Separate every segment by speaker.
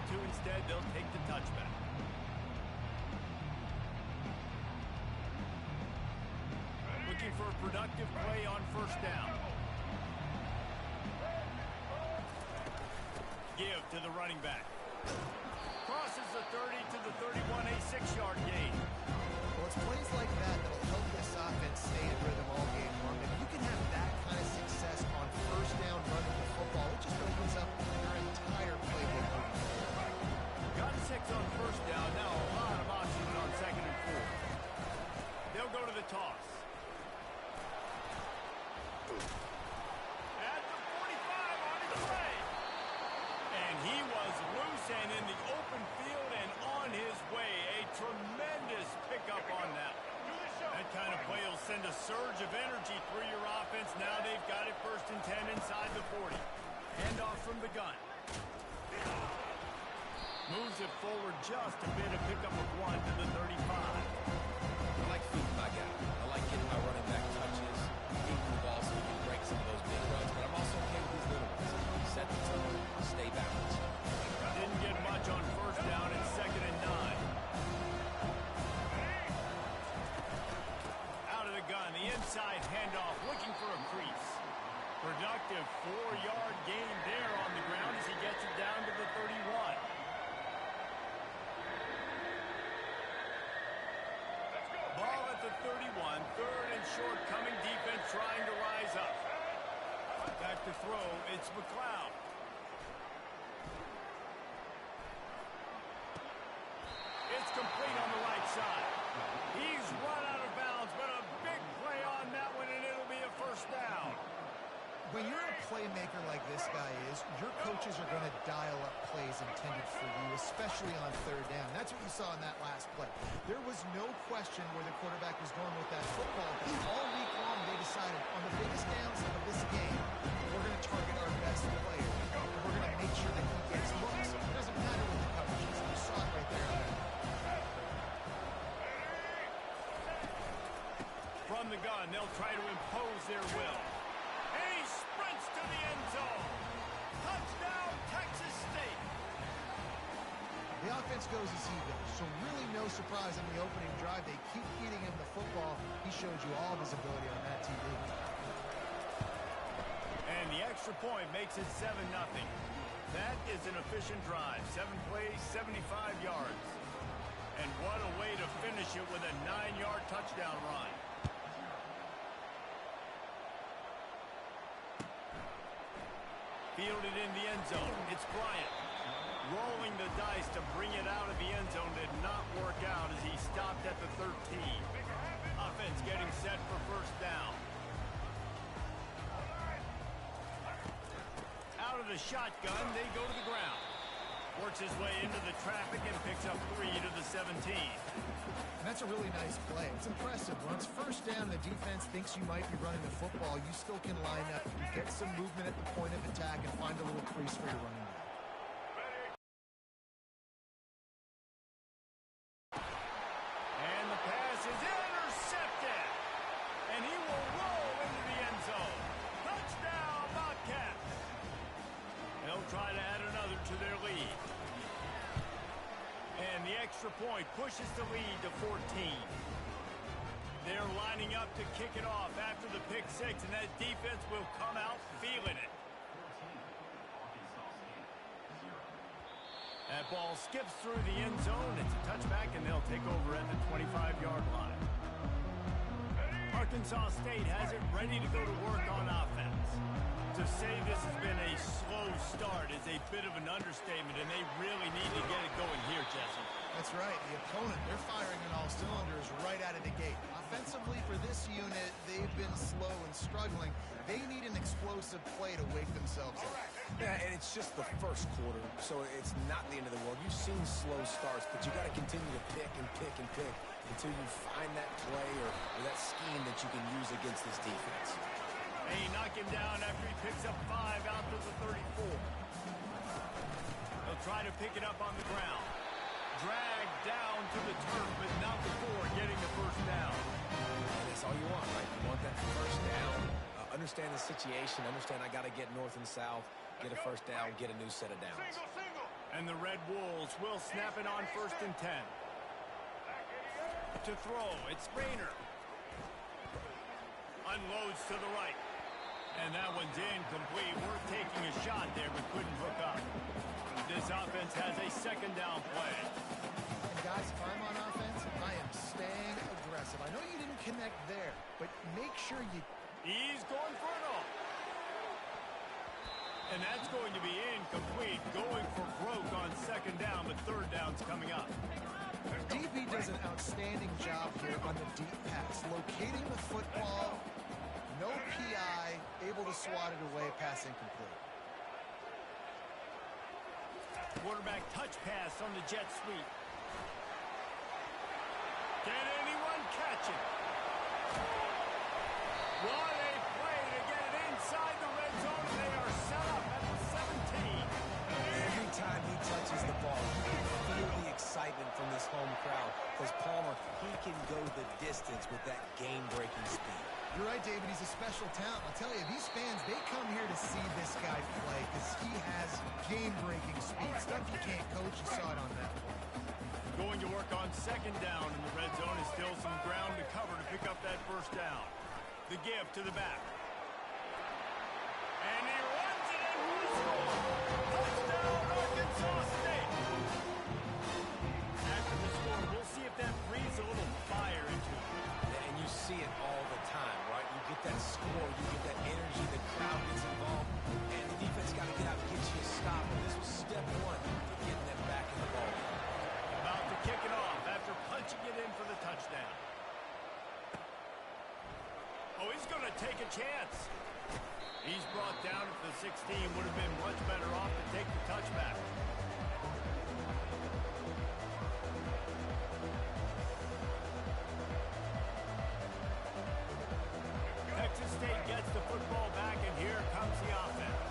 Speaker 1: to. Instead, they'll take the touchback. Looking for a productive play on first down. Give to the running back. Crosses the 30 to the 31, a 6-yard gain.
Speaker 2: Well, it's plays like that that'll help this offense stay in rhythm all game long. If you can have that kind of success on first down running the football, it just opens up your entire playbook.
Speaker 1: Got 6 on first down. Now a lot of options on 2nd and 4. They'll go to the toss. At the 45 on his way. And he was loose and in the open field and on his way. A tremendous pickup on that. That kind of play will send a surge of energy through your offense. Now they've got it 1st and 10 inside the 40. Handoff from the gun. Moves it forward just a bit, a pickup of 1 to the 35.
Speaker 3: I like feeding my guy. I like getting my running back touches, keeping the ball so he can break some of those big runs, but I'm also okay with these little ones. Set the tone, stay balanced.
Speaker 1: Didn't get much on first down. It's 2nd and 9. Out of the gun, the inside handoff, looking for a crease. Productive 4-yard gain there on the ground as he gets it down to the 31. Ball at the 31, 3rd and short, coming defense trying to rise up. Back to throw, it's McLeod. It's complete on the right side. He's run out of bounds, but a big play on that one, and it'll be a first down.
Speaker 2: When you're a playmaker like this guy is, your coaches are going to dial up plays intended for you, especially on 3rd down. That's what you saw in that last play. There was no question where the quarterback was going with that football. All week long, they decided on the biggest downs of this game, we're going to target our best player, and we're going to make sure that he gets looks. It doesn't matter what the coverage is. You saw it right there.
Speaker 1: From the gun, they'll try to impose their will. And he sprints to the end zone. Touchdown, Texas State.
Speaker 2: The offense goes as he goes, so really no surprise on the opening drive. They keep feeding him the football. He showed you all of his ability on that TV.
Speaker 1: And the extra point makes it 7-0. That is an efficient drive. 7 plays, 75 yards. And what a way to finish it with a 9-yard touchdown run. Fielded in the end zone. It's Bryant. Rolling the dice to bring it out of the end zone did not work out as he stopped at the 13. Offense getting set for first down. Out of the shotgun, they go to the ground. Works his way into the traffic and picks up 3 to the 17.
Speaker 2: And that's a really nice play. It's impressive. Once first down, the defense thinks you might be running the football. You still can line up, get some movement at the point of attack, and find a little crease for your running back.
Speaker 1: And the pass is intercepted. And he will roll into the end zone. Touchdown, Bobcats. They'll try to add another to their lead. And the extra point pushes the lead to 14. They're lining up to kick it off after the pick 6, and that defense will come out feeling it. That ball skips through the end zone. It's a touchback, and they'll take over at the 25-yard line. Arkansas State has it ready to go to work on offense. To say this has been a slow start is a bit of an understatement, and they really need to get it going here, Jesse.
Speaker 2: That's right. The opponent, they're firing on all cylinders right out of the gate. Offensively, for this unit, they've been slow and struggling. They need an explosive play to wake themselves up.
Speaker 3: Yeah, and it's just the first quarter, so it's not the end of the world. You've seen slow starts, but you got to continue to pick and pick and pick until you find that play or that scheme that you can use against this defense.
Speaker 1: They knock him down after he picks up 5 out to the 34. They'll try to pick it up on the ground. Dragged down to the turf, but not before getting the first down.
Speaker 3: And that's all you want, right? You want that first down. Understand the situation. Understand I got to get north and south, get a first down, get a new set of downs.
Speaker 1: And the Red Wolves will snap it on 1st and 10. To throw, it's Rayner. Unloads to the right. And that one's incomplete. We're taking a shot there, but couldn't hook up. This offense has a 2nd down play.
Speaker 2: And guys, if I'm on offense, I am staying aggressive. I know you didn't connect there, but make sure you...
Speaker 1: He's going for it all. And that's going to be incomplete. Going for broke on 2nd down, but 3rd down's coming up.
Speaker 2: DB does an outstanding job here on the deep pass. Locating the football, no PI, able to swat it away, pass incomplete.
Speaker 1: Quarterback touch pass on the jet sweep. Can anyone catch it? What a play to get it inside the red zone, and they are set up at the 17.
Speaker 3: Every time he touches the ball, you can feel the excitement from this home crowd because Palmer, he can go the distance with that game-breaking speed.
Speaker 2: You're right, David. He's a special talent. I'll tell you, these fans, they come here to see this guy play because he has game-breaking speed. Stuff you can't coach. You saw it on that one.
Speaker 1: Going to work on 2nd down in the red zone is still some ground to cover to pick up that 1st down. The give to the back. And he runs it in for the score. Touchdown, Arkansas State. After the score, we'll see if that breathes a little fire into it.
Speaker 3: And you see it all the time, right? You get that score, you get that energy, the crowd gets involved, and the defense got to get out and get you a stop. And this was step 1 to getting them back in the ball.
Speaker 1: About to kick it off after punching it in for the touchdown. Oh, he's going to take a chance. He's brought down at the 16. Would have been much better off to take the touchback. Texas State gets the football back, and here comes the offense.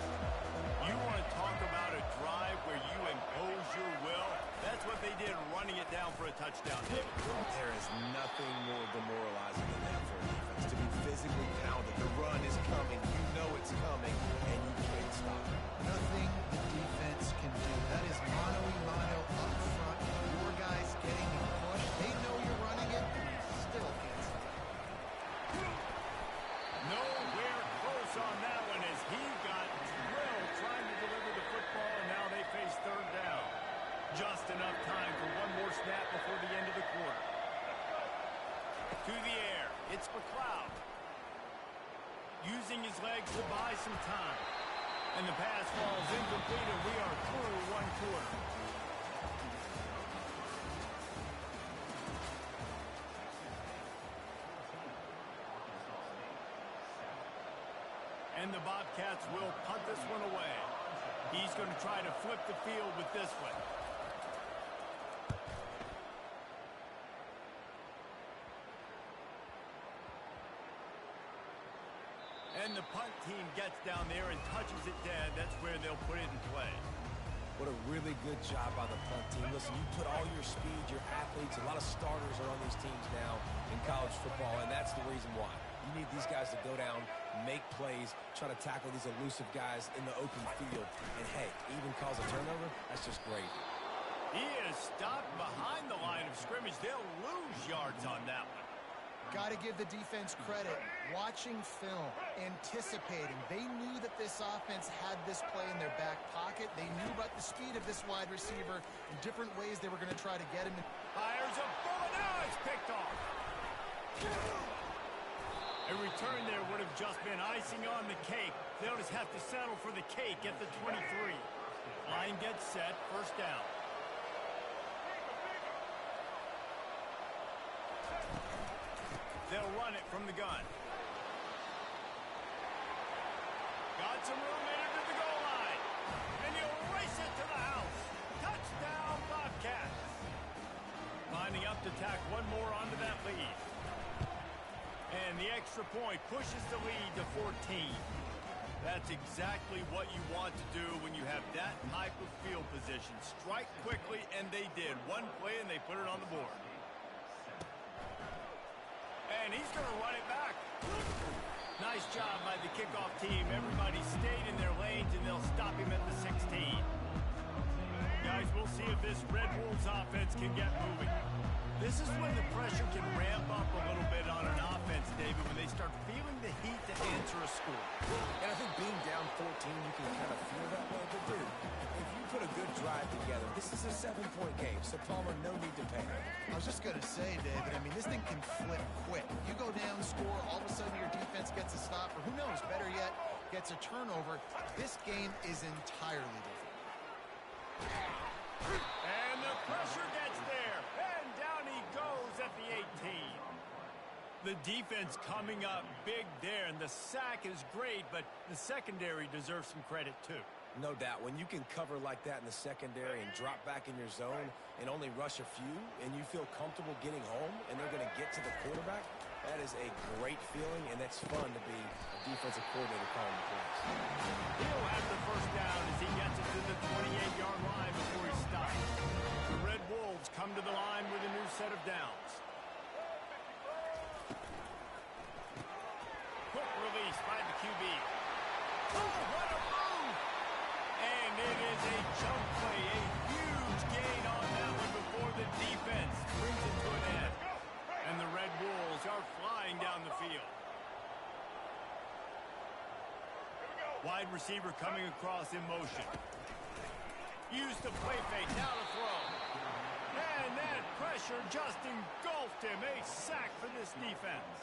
Speaker 1: You want to talk about a drive where you impose your will? That's what they did, running it down for a touchdown.
Speaker 3: There is nothing more demoralizing than that for a defense. To be physically pounded, the run is coming, you know it's coming, and you can't stop it.
Speaker 2: Nothing the defense can do. That is mano-a-mano up front. Your guys getting the push. They know you're running it, and you still can't stop it.
Speaker 1: Nowhere close on that one as he got drilled trying to deliver the football, and now they face 3rd down. Just enough time for one more snap before the end of the quarter. To the air, it's McLeod. Using his legs to buy some time. And the pass falls incomplete, and we are through 1 quarter. And the Bobcats will punt this one away. He's going to try to flip the field with this one. And the punt team gets down there and touches it dead. That's where they'll put it in play.
Speaker 3: What a really good job by the punt team. Listen, you put all your speed, your athletes, a lot of starters are on these teams now in college football, and that's the reason why. You need these guys to go down, make plays, try to tackle these elusive guys in the open field. And, hey, even cause a turnover, that's just great.
Speaker 1: He is stopped behind the line of scrimmage. They'll lose yards on that one.
Speaker 2: Got to give the defense credit. Watching film, anticipating. They knew that this offense had this play in their back pocket. They knew about the speed of this wide receiver in different ways they were going to try to get him.
Speaker 1: Fires a bullet. Now it's picked off. A return there would have just been icing on the cake. They'll just have to settle for the cake at the 23. Line gets set. 1st down. They'll run it from the gun. Got some room into the goal line. And you'll race it to the house. Touchdown, Bobcats. Lining up to tack one more onto that lead. And the extra point pushes the lead to 14. That's exactly what you want to do when you have that type of field position. Strike quickly, and they did. One play, and they put it on the board. And he's going to run it back. Nice job by the kickoff team. Everybody stayed in their lanes, and they'll stop him at the 16. guys. We'll see if this Red Wolves offense can get moving. This is when the pressure can ramp up a little bit on an offense, David, when they start feeling the heat to answer a score.
Speaker 3: And I think being down 14, you can kind of feel that way. But, dude, if you put a good drive together, this is a 7-point game, so Palmer, no need to panic.
Speaker 2: I was just going to say, David, I mean, this thing can flip quick. You go down, score, all of a sudden your defense gets a stop, or who knows, better yet, gets a turnover. This game is entirely different.
Speaker 1: And the pressure gets there. And down he goes at the 18. The defense coming up big there, and the sack is great, but the secondary deserves some credit too.
Speaker 3: No doubt. When you can cover like that in the secondary and drop back in your zone and only rush a few, and you feel comfortable getting home, and they're going to get to the quarterback, that is a great feeling, and that's fun to be a defensive coordinator calling the plays.
Speaker 1: He'll have the first down as he gets it to the 28-yard line before he stops. The Red Wolves come to the line with a new set of downs. Quick release by the QB. Oh, what a move! And it is a jump play, a huge gain on that one before the defense brings it to an end. And the Red Wolves are flying down the field. Wide receiver coming across in motion. Use the play fake, now to throw. And that pressure just engulfed him. A sack for this defense.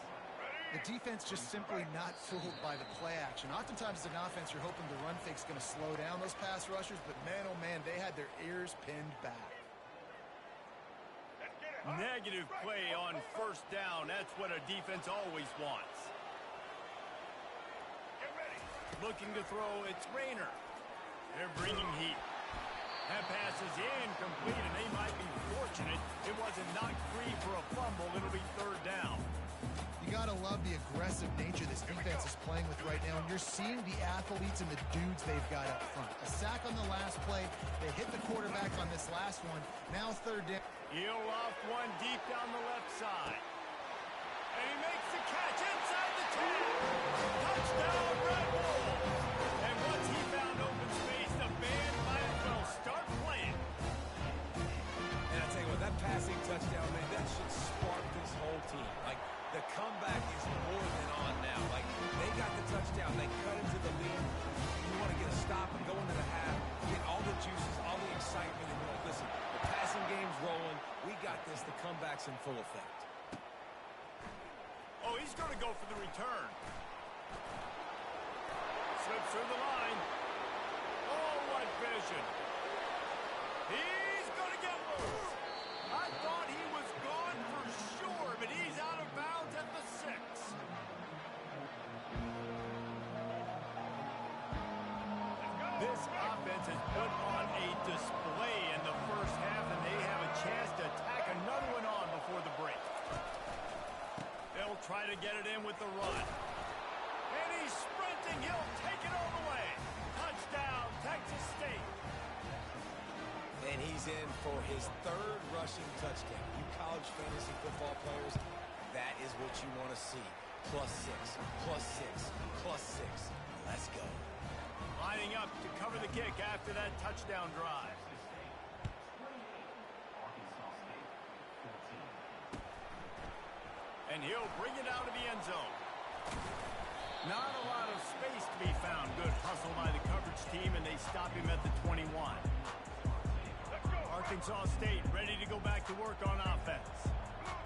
Speaker 2: The defense just simply not fooled by the play action. Oftentimes as an offense, you're hoping the run fake's going to slow down those pass rushers, but man, oh man, they had their ears pinned back.
Speaker 1: Negative play on first down. That's what a defense always wants. Looking to throw, it's Rayner. They're bringing heat. That pass is incomplete, and they might be fortunate it wasn't knocked free for a fumble. It'll be third down.
Speaker 2: You got to love the aggressive nature this defense is playing with right now, and you're seeing the athletes and the dudes they've got up front. A sack on the last play. They hit the quarterback on this last one. Now third down.
Speaker 1: He'll loft one deep down the left side. And he makes the catch inside the 10. Touchdown, Red Wolves. And once he found open space, the band might as well start playing.
Speaker 3: And I tell you what, that passing touchdown, man, that should spark this whole team. Like, the comeback is more than on now. Like, they got the touchdown. They cut into the lead. You want to get a stop and go into the half, get all the juices, all the excitement, and like, listen, the passing game's rolling. We got this. The comeback's in full effect.
Speaker 1: Oh, he's going to go for the return. Slips through the line. Oh, what vision. He's going to get loose. I thought he was gone for sure, but he's out of bounds at the 6. This offense has put on a display in the first half, and they have a chance to tack another one on before the break. They'll try to get it in with the run. And he's sprinting. He'll take it all the way. Touchdown, Texas State.
Speaker 3: And he's in for his third rushing touchdown. You college fantasy football players, that is what you want to see. +6, +6, +6. Let's go.
Speaker 1: Lining up to cover the kick after that touchdown drive. And he'll bring it out of the end zone. Not a lot of space to be found. Good hustle by the coverage team, and they stop him at the 21. Arkansas State ready to go back to work on offense.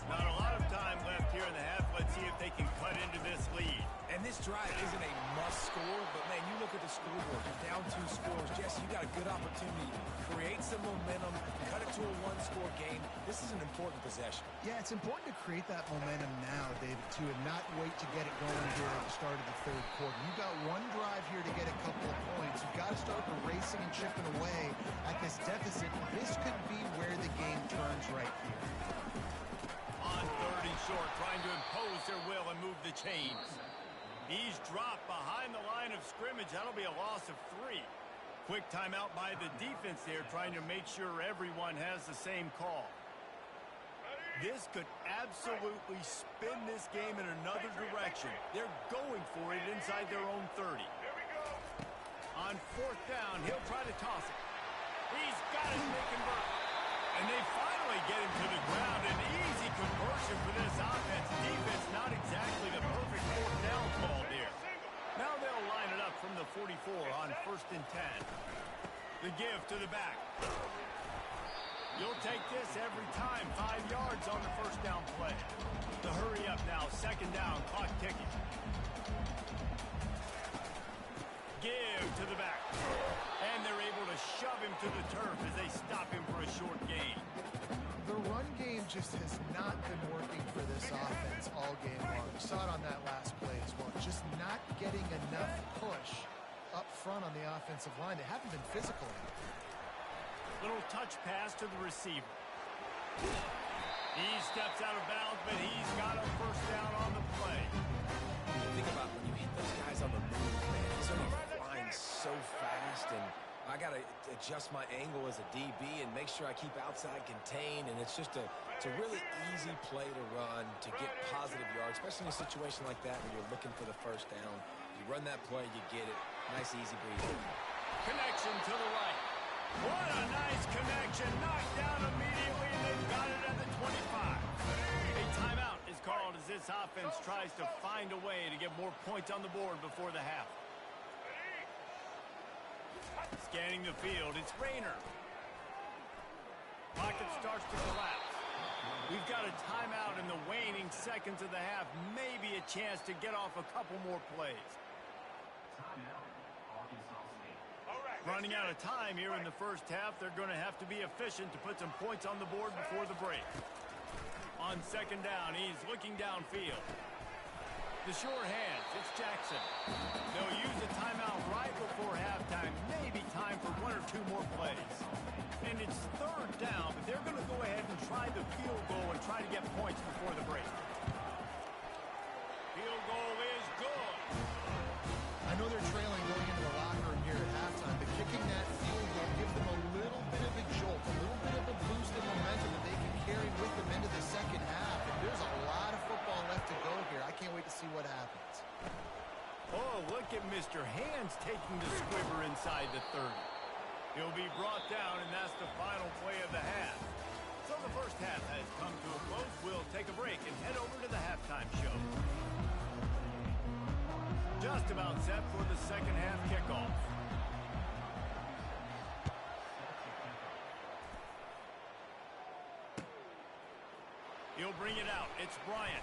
Speaker 1: Not a lot of time left here in the half. Let's see if they can cut into this lead.
Speaker 3: And this drive isn't a must score, but man, you look at the scoreboard, you're down 2 scores. Jesse, you got a good opportunity to create some momentum, cut it to a 1-score game. This is an important possession.
Speaker 2: Yeah, it's important to create that momentum now, David, too, and not wait to get it going here at the start of the third quarter. You've got one drive here to get a couple of points. You've got to start racing and chipping away at this deficit. This could be where the game turns right here.
Speaker 1: On 30 short, trying to impose their will and move the chains. He's dropped behind the line of scrimmage. That'll be a loss of 3. Quick timeout by the defense there, trying to make sure everyone has the same call. This could absolutely spin this game in another direction. They're going for it inside their own 30. On 4th down, he'll try to toss it. He's got it, they convert. And they finally get him to the ground. An easy conversion for this offense. Defense not exactly the perfect fourth down call here. Now they'll line it up from the 44 on 1st and 10. The give to the back. You'll take this every time. 5 yards on the first down play. The hurry up now. 2nd down. Clock ticking. Give to the back. And they're able to shove him to the turf as they stop him for a short gain.
Speaker 2: The run game just has not been working for this offense all game long. We saw it on that last play as well. Just not getting enough push up front on the offensive line. They haven't been physical.
Speaker 1: Little touch pass to the receiver. He steps out of bounds, but he's got a first down on the play.
Speaker 3: Think about when you hit those guys on the move, man. He's only flying so fast, and I got to adjust my angle as a DB and make sure I keep outside contained, and it's a really easy play to run to get positive yards, especially in a situation like that when you're looking for the first down. You run that play, you get it. Nice, easy breeze.
Speaker 1: Connection to the right. What a nice connection. Knocked down immediately, and they've got it at the 25. A timeout is called as this offense tries to find a way to get more points on the board before the half. Scanning the field, it's Rayner. Pocket starts to collapse. We've got a timeout in the waning seconds of the half. Maybe a chance to get off a couple more plays. Running out of time here in the first half. They're going to have to be efficient to put some points on the board before the break. On 2nd down, he's looking downfield. The sure hands, it's Jackson. They'll use a timeout right before halftime. Maybe time for 1 or 2 more plays. And it's 3rd down, but they're going to go ahead and try the field goal and try to get points before the break. Field goal is good.
Speaker 2: I know they're trailing going into the locker room here at halftime, but kicking that field goal gives them a little bit of a jolt, a little bit of a boost of momentum that they can carry with them into the second half. And there's a lot of football left to go here. I can't wait to see what happens.
Speaker 1: Oh, look at Mr. Hands taking the squibber inside the 30. He'll be brought down, and that's the final play of the half. So the first half has come to a close. We'll take a break and head over to the halftime show. Just about set for the second half kickoff. He'll bring it out. It's Bryant.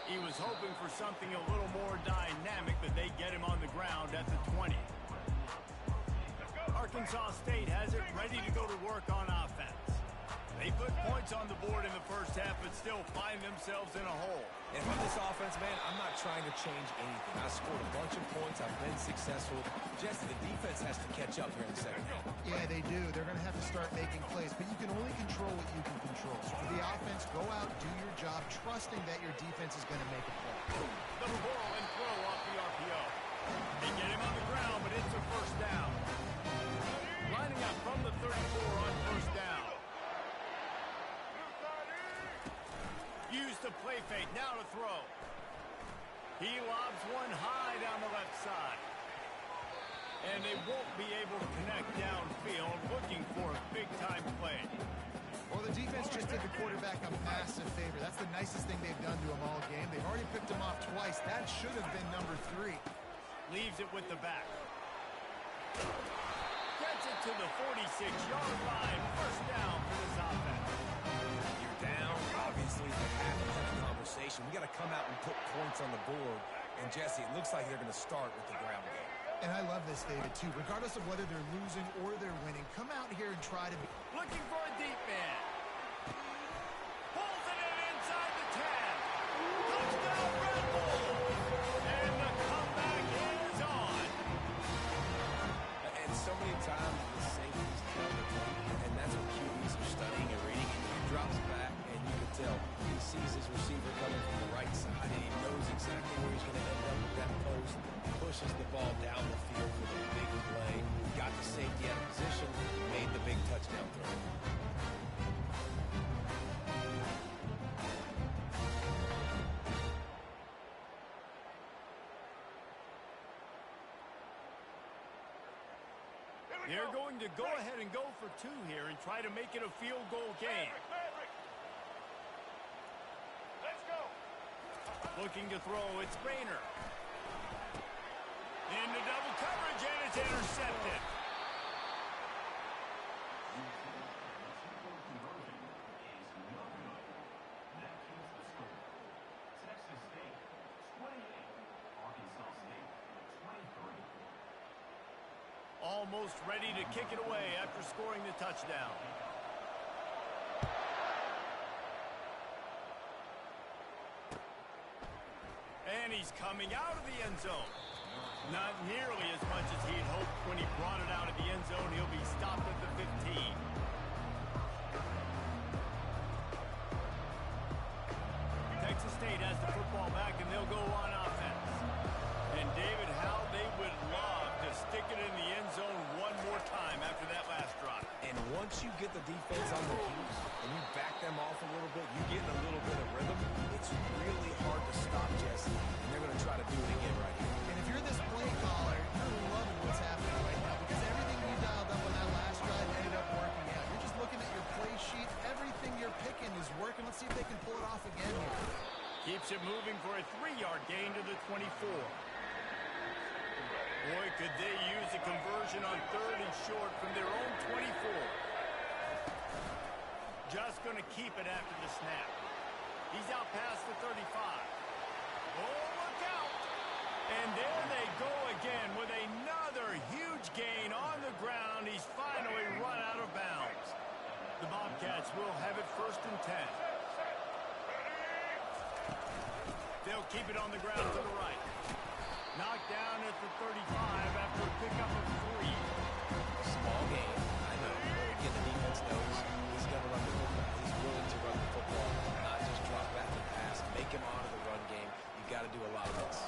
Speaker 1: He was hoping for something a little more dynamic, but they get him on the ground at the 20. Arkansas State has it ready to go to work on offense. They put points on the board in the first half, but still find themselves in a hole.
Speaker 3: And for this offense, man, I'm not trying to change anything. I scored a bunch of points. I've been successful. Jesse, the defense has to catch up here in the second half.
Speaker 2: Yeah, they do. They're going to have to start making plays, but you can only control what you can control. So for the offense, go out, do your job, trusting that your defense is going to make a play.
Speaker 1: Double ball and throw off the RPO. They get him on the ground, but it's a first down. Lining up from the 34 on first down. Use the play fake, now to throw. He lobs one high down the left side. And they won't be able to connect downfield, looking for a big-time play.
Speaker 2: Well, the defense just did the quarterback a massive favor. That's the nicest thing they've done to him all game. They've already picked him off twice. That should have been number 3.
Speaker 1: Leaves it with the back. Gets it to the 46-yard line. First down for this offense.
Speaker 3: You're down. Obviously, they have to have a conversation. We got to come out and put points on the board. And, Jesse, it looks like they're going to start with the ground game.
Speaker 2: And I love this, David, too. Regardless of whether they're losing or they're winning, come out here and try to be...
Speaker 1: Looking for a deep man. Pulls it in inside the 10. Touchdown, Red Bull. And the comeback is on.
Speaker 3: And so many times the safeties tell the team, and that's what QBs are studying and reading. And he drops back, and you can tell he sees his receiver coming from the right side, and he knows exactly where he's going to end up with that post. Pushes the ball down the field for the big play. Got the safety out of position, made the big touchdown throw.
Speaker 1: They're going to go ahead and go for two here and try to make it a field goal game.
Speaker 4: Let's go.
Speaker 1: Looking to throw, it's Rayner. Into double coverage, and it's intercepted. Almost ready to kick it away after scoring the touchdown. And he's coming out of the end zone. Not nearly as much as he'd hoped when he brought it out of the end zone. He'll be stopped at the 15. Texas State has the football back, and they'll go on offense. And David, how they would love to stick it in the end zone one more time after that last drive.
Speaker 3: And once you get the defense on the heels and you back them off a little bit, you get a little bit of rhythm, it's really hard to stop Jesse. And they're going to try to do it again right here.
Speaker 2: And if you're this play caller, you're loving what's happening right now because everything you dialed up on that last drive ended up working out. You're just looking at your play sheet. Everything you're picking is working. Let's see if they can pull it off again here.
Speaker 1: Keeps it moving for a 3-yard gain to the 24. Boy, could they use a conversion on 3rd and short from their own 24. Just going to keep it after the snap. He's out past the 35. Oh, look out! And there they go again with another huge gain on the ground. He's finally run out of bounds. The Bobcats will have it 1st and 10. They'll keep it on the ground to the right. Knocked down at the 35 after a pickup of 3.
Speaker 3: Small game, I know. Again, the defense knows he's going to run the football. He's willing to run the football, not just drop back and pass. Make him honor the run game. You got to do a lot of this.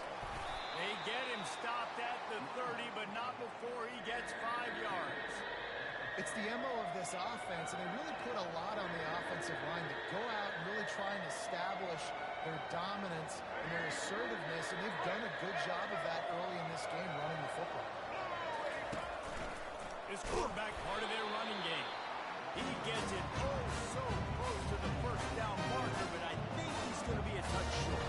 Speaker 1: They get him stopped at the 30, but not before he gets 5 yards.
Speaker 2: It's the MO of this offense, and they really put a lot on the offensive line to go out and really try and establish their dominance and their assertiveness, and they've done a good job of that early in this game running the football.
Speaker 1: His quarterback part of their running game. He gets it oh so close to the 1st down marker, but I think he's going to be a touch short.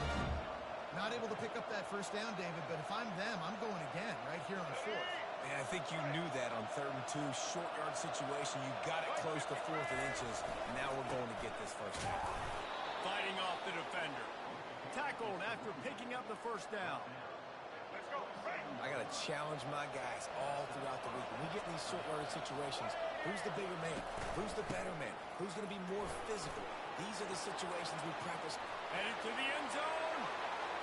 Speaker 2: Not able to pick up that 1st down, David, but if I'm them, I'm going again right here on 4th.
Speaker 3: And I think you knew that on 3rd and 2, short yard situation. You got it close to 4th and inches. Now we're going to get this 1st down.
Speaker 1: Fighting off the defender. Tackled after picking up the 1st down.
Speaker 4: Let's go.
Speaker 3: I got to challenge my guys all throughout the week. When we get in these short yard situations, who's the bigger man? Who's the better man? Who's going to be more physical? These are the situations we practice.
Speaker 1: Headed to the end zone.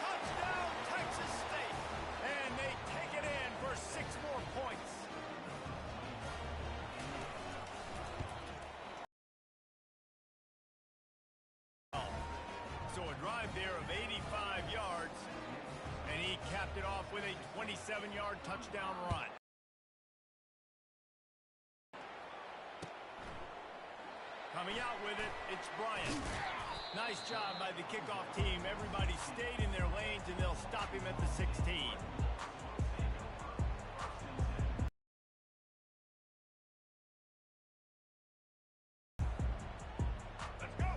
Speaker 1: Touchdown, Texas State. And they take it in for 6 more points. So a drive there of 85 yards. And he capped it off with a 27-yard touchdown run. Coming out with it, it's Bryant. Nice job by the kickoff team. Everybody stayed in their lanes, and they'll stop him at the 16.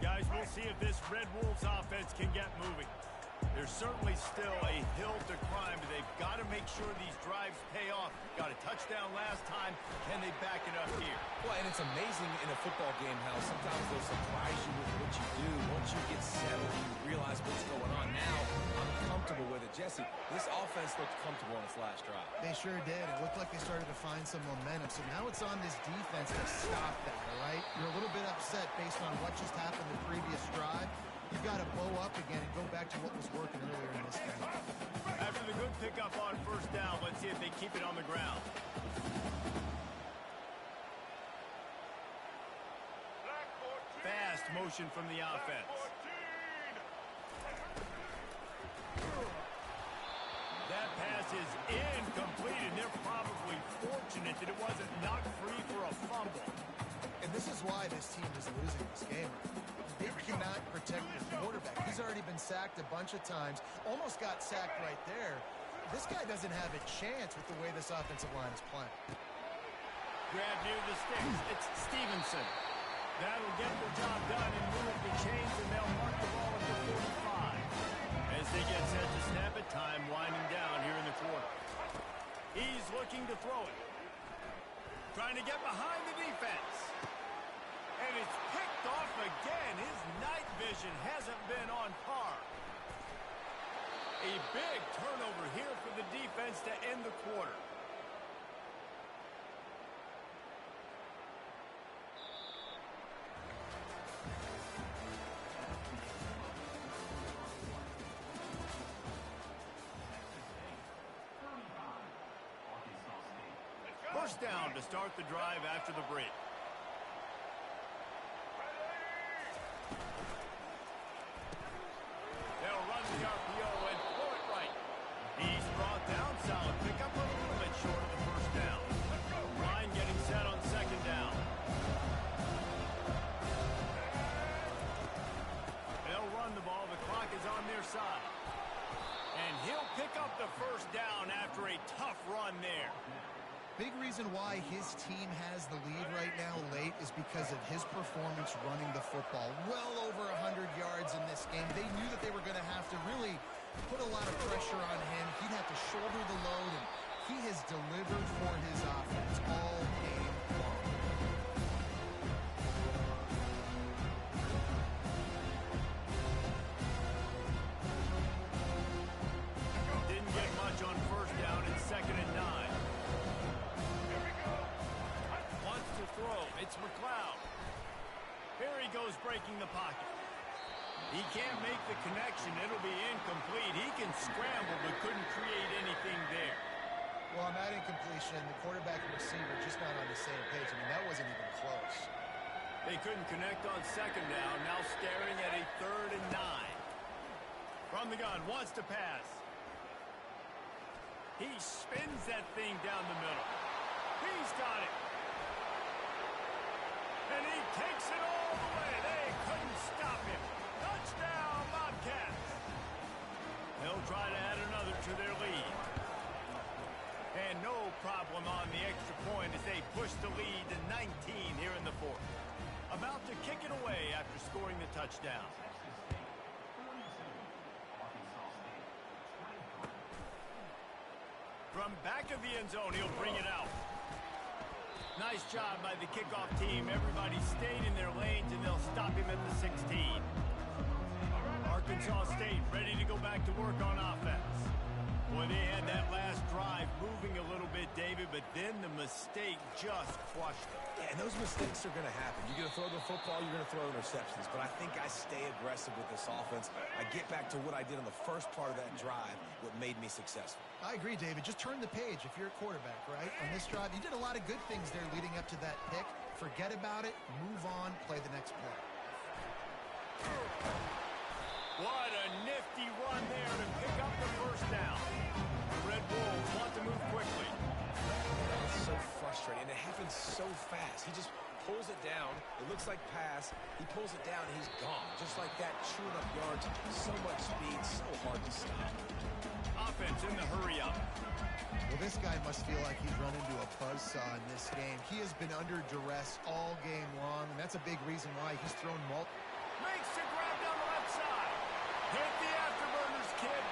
Speaker 1: Guys, we'll see if this Red Wolves offense can get moving. There's certainly still a hill to climb, but they've got to make sure these drives pay off. Got a touchdown last time. Can they back it up here?
Speaker 3: Well, and it's amazing in a football game how sometimes they'll surprise you with what you do. Once you get settled, you realize what's going on. Now, I'm comfortable with it. Jesse, this offense looked comfortable on its last drive.
Speaker 2: They sure did. It looked like they started to find some momentum. So now it's on this defense to stop that, all right? You're a little bit upset based on what just happened the previous drive. You've got to bow up again and go back to what was working earlier in this game.
Speaker 1: After the good pickup on 1st down, let's see if they keep it on the ground. Fast motion from the offense. That pass is incomplete, and they're probably fortunate that it wasn't knocked free for a fumble.
Speaker 2: And this is why this team is losing this game. They cannot protect the quarterback. He's already been sacked a bunch of times, almost got sacked right there. This guy doesn't have a chance with the way this offensive line is playing.
Speaker 1: Grab near the sticks. It's Stevenson. That'll get the job done and move the chains, and they'll mark the ball at the 45. As they get set to snap it, time winding down here in the quarter. He's looking to throw it. Trying to get behind the defense. And it's picked off again. His night vision hasn't been on par. A big turnover here for the defense to end the quarter. First down to start the drive after the break. They'll run the RPO and throw it right. He's brought down. Solid pickup, a little bit short of the first down. Line getting set on second down. They'll run the ball. The clock is on their side. And he'll pick up the first down after a tough run there.
Speaker 2: Big reason why his team has the lead right now late is because of his performance running the football. Well over 100 yards in this game. They knew that they were going to have to really put a lot of pressure on him. He'd have to shoulder the load, and he has delivered for his offense all game long.
Speaker 1: Didn't get much on first down and 2nd and 9. Throw. It's McLeod. Here he goes breaking the pocket. He can't make the connection. It'll be incomplete. He can scramble but couldn't create anything there.
Speaker 2: Well, on that incompletion, the quarterback and receiver just not on the same page. I mean, that wasn't even close.
Speaker 1: They couldn't connect on second down. Now staring at a 3rd and 9. From the gun, wants to pass. He spins that thing down the middle. He's got it. And he takes it all the way. They couldn't stop him. Touchdown, Bobcats. They'll try to add another to their lead. And no problem on the extra point as they push the lead to 19 here in the 4th. About to kick it away after scoring the touchdown. From back of the end zone, he'll bring it out. Nice job by the kickoff team. Everybody stayed in their lanes, and they'll stop him at the 16. Arkansas State ready to go back to work on offense. Boy, they had that last drive moving a little bit, David, but then the mistake just crushed them.
Speaker 3: Yeah, and those mistakes are going to happen. You're going to throw the football, you're going to throw interceptions. But I think I stay aggressive with this offense. I get back to what I did on the first part of that drive, what made me successful.
Speaker 2: I agree, David. Just turn the page if you're a quarterback, right? On this drive, you did a lot of good things there leading up to that pick. Forget about it, move on, play the next play.
Speaker 1: What a nifty run there to pick up the first down. The Red Bulls want to move quickly.
Speaker 3: That was so frustrating, and it happens so fast. He just pulls it down. It looks like pass. He pulls it down, and he's gone. Just like that, chewing up yards. So much speed, so hard to stop.
Speaker 1: Offense in the hurry up.
Speaker 2: Well, this guy must feel like he's run into a buzzsaw in this game. He has been under duress all game long, and that's a big reason why he's thrown multiple.
Speaker 1: Makes the grab down the left side. Hit the afterburners, kid.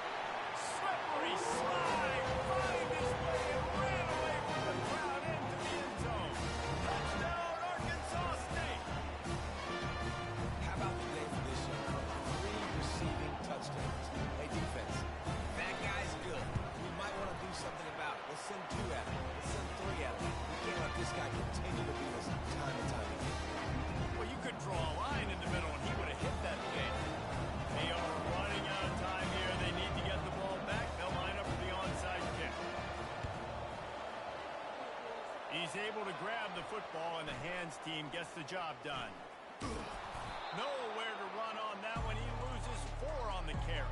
Speaker 1: Slippery slide. Find his way and ran away from the crowd into the end zone. Touchdown, Arkansas State.
Speaker 3: How about the day for this young man? 3 receiving touchdowns. Hey, defense, that guy's good. We might want to do something about it. Let's send 2 at him. Let's send 3 at him. We can't let this guy continue to beat us time and time again.
Speaker 1: Well, you could draw a line in the middle, and he would have hit that thing. They are running out of time here. They need to get the ball back. They'll line up for the onside kick. He's able to grab the football, and the hands team gets the job done. Nowhere to run on that one. He loses 4 on the carry.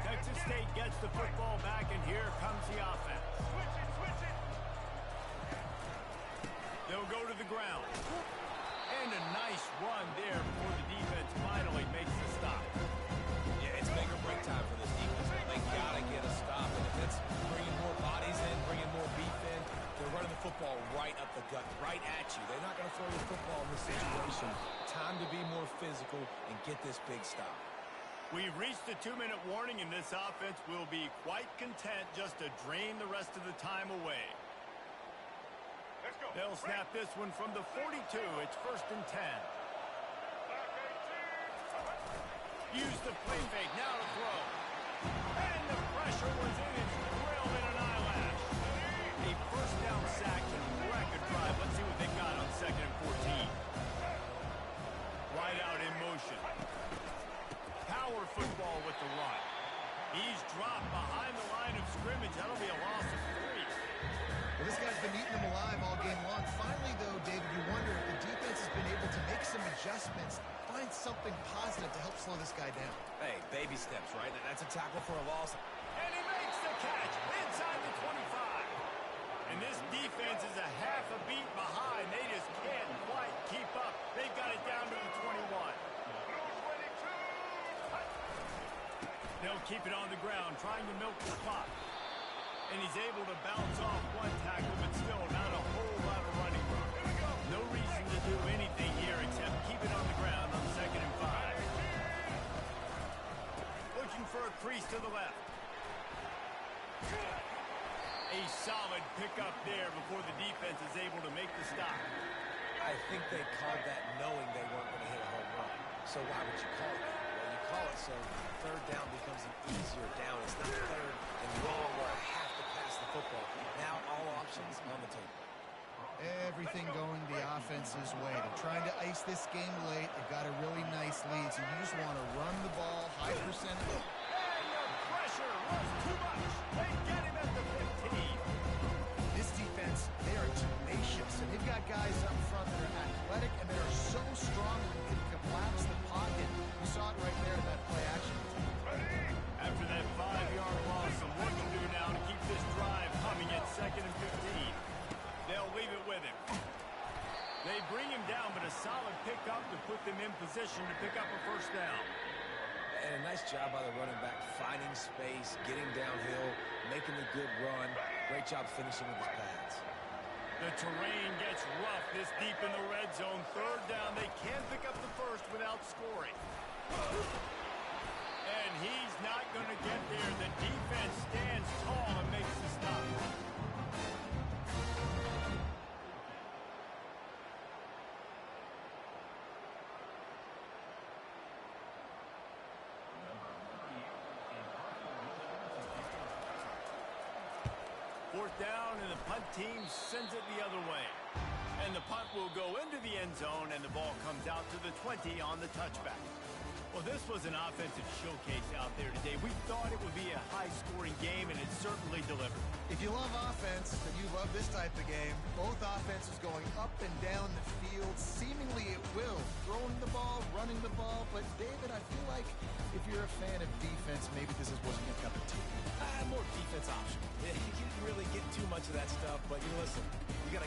Speaker 1: Texas State gets the football back, and here comes the offense.
Speaker 4: Switch it.
Speaker 1: They'll go to the ground. And a nice run there before the defense finally makes the stop.
Speaker 3: Yeah, it's make or break time for this defense. They got to get a stop. And if it's bringing more bodies in, bringing more get this big stop.
Speaker 1: We've reached the 2-minute warning, and this offense will be quite content just to drain the rest of the time away.
Speaker 4: Let's go.
Speaker 1: They'll snap this one from the 42. It's 1st and 10. Use the play fake. Now to throw. And the pressure was in. It's drilled in an eyelash. A 1st down sack and wreck a drive. Let's see what they got on 2nd and 14. Wide out in motion. Power football with the run. He's dropped behind the line of scrimmage. That'll be a loss of 3.
Speaker 2: Well, this guy's been eating them alive all game long. Finally, though, David, you wonder if the defense has been able to make some adjustments, find something positive to help slow this guy down.
Speaker 3: Hey, baby steps, right? That's a tackle for a loss.
Speaker 1: And he makes the catch inside the 25. And this defense is a half a beat behind. They just can't quite keep up. They've got it down to the 21. They'll keep it on the ground, trying to milk the clock. And he's able to bounce off one tackle, but still not a whole lot of running room. No reason to do anything here except keep it on the ground on 2nd and 5. Looking for a crease to the left. A solid pickup there before the defense is able to make the stop.
Speaker 3: I think they called that knowing they weren't going to hit a home run. So why would you call it that? Well, you call it so 3rd down becomes an easier down. It's not 3rd and long where I have to pass the football. Now all options on the table.
Speaker 2: Everything going the offense's way. They're trying to ice this game late. They've got a really nice lead, so you just want to run the ball, high percentage.
Speaker 1: And the pressure was too much. They get him at the 15.
Speaker 2: This defense, they are tenacious, and they've got guys up front that are athletic and that are so strong that they can collapse the pocket. You saw it right there in that play action.
Speaker 1: After that 5-yard loss, some work to do now to keep this drive humming at 2nd and 15. They'll leave it with him. They bring him down, but a solid pickup to put them in position to pick up a 1st down.
Speaker 3: And a nice job by the running back, finding space, getting downhill, making a good run. Great job finishing with his pads.
Speaker 1: The terrain gets rough this deep in the red zone. 3rd down, they can't pick up the 1st without scoring. And he's not going to get there. The defense stands tall and makes the stop. 4th down, and the punt team sends it the other way. And the punt will go into the end zone, and the ball comes out to the 20 on the touchback. Well, this was an offensive showcase out there today. We thought it would be a high-scoring game, and it certainly delivered.
Speaker 2: If you love offense, then you love this type of game. Both offenses going up and down the field, seemingly at will. Throwing the ball, running the ball. But, David, I feel like if you're a fan of defense, maybe this wasn't your cup of tea.
Speaker 3: More defense option. You didn't really get too much of that stuff, but you listen,